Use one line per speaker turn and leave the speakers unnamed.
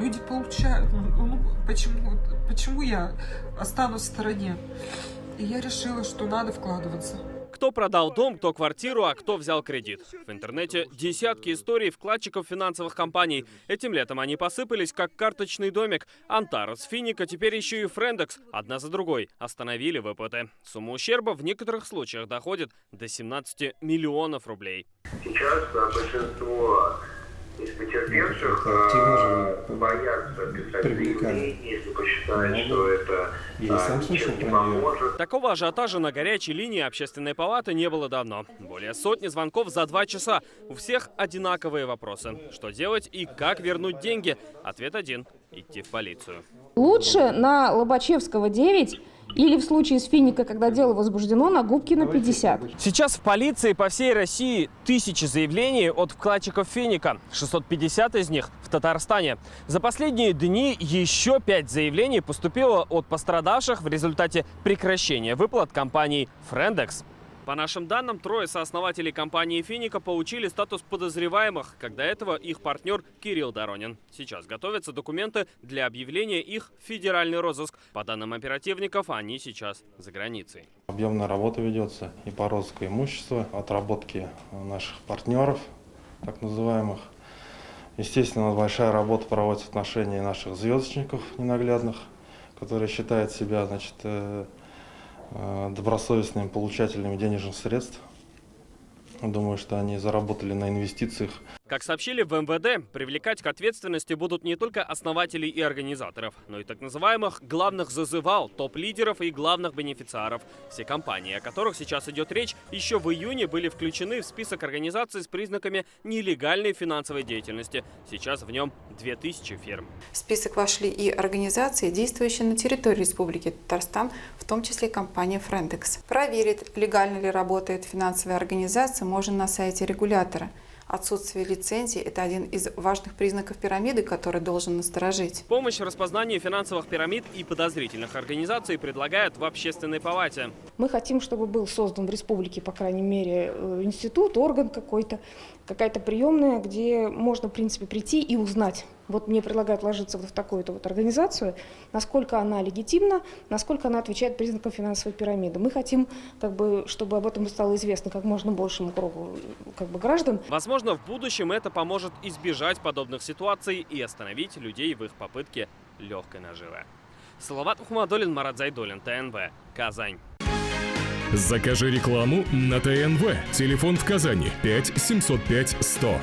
Люди получают. Почему я останусь в стороне? И я решила, что надо вкладываться.
Кто продал дом, кто квартиру, а кто взял кредит. В интернете десятки историй вкладчиков финансовых компаний. Этим летом они посыпались, как карточный домик. Антарес, Финика, теперь еще и Френдекс. Одна за другой остановили выплаты. Сумма ущерба в некоторых случаях доходит до 17 миллионов рублей.
Сейчас большинство из потерпевших боятся писать заявление, если посчитают, что это ничем не поможет.
Такого ажиотажа на горячей линии общественной палаты не было давно. Более сотни звонков за 2 часа. У всех одинаковые вопросы. Что делать и как вернуть деньги? Ответ один – идти в полицию.
Лучше на Лобачевского 9 или в случае с Финикой, когда дело возбуждено, на Губкина 50.
Сейчас в полиции по всей России тысячи заявлений от вкладчиков Финика. 650 из них в Татарстане. За последние дни еще 5 заявлений поступило от пострадавших в результате прекращения выплат компании Френдекс. По нашим данным, 3 сооснователей компании Финика получили статус подозреваемых, когда этого их партнер Кирилл Доронин. Сейчас готовятся документы для объявления их в федеральный розыск. По данным оперативников, они сейчас за границей.
Объемная работа ведется и по розыску имущества, отработки наших партнеров, так называемых. Естественно, большая работа проводится в отношении наших звездочников ненаглядных, которые считают себя, добросовестными получателями денежных средств. Думаю, что они заработали на инвестициях.
Как сообщили в МВД, привлекать к ответственности будут не только основателей и организаторов, но и так называемых главных зазывал, топ-лидеров и главных бенефициаров. Все компании, о которых сейчас идет речь, еще в июне были включены в список организаций с признаками нелегальной финансовой деятельности. Сейчас в нем 2000 фирм.
В список вошли и организации, действующие на территории Республики Татарстан, в том числе компания Френдекс. Проверить, легально ли работает финансовая организация, можно на сайте регулятора. Отсутствие лицензии – это один из важных признаков пирамиды, который должен насторожить.
Помощь в распознании финансовых пирамид и подозрительных организаций предлагают в общественной палате.
Мы хотим, чтобы был создан в республике, по крайней мере, институт, орган какой-то, какая-то приемная, где можно, в принципе, прийти и узнать. Вот мне предлагают ложиться в такую-то организацию, насколько она легитимна, насколько она отвечает признакам финансовой пирамиды. Мы хотим, чтобы об этом стало известно как можно большему кругу граждан.
Возможно, в будущем это поможет избежать подобных ситуаций и остановить людей в их попытке легкой наживы. Салават Ухмадуллин, Марат Зайдуллин, ТНВ, Казань.
Закажи рекламу на ТНВ. Телефон в Казани 5 705 100.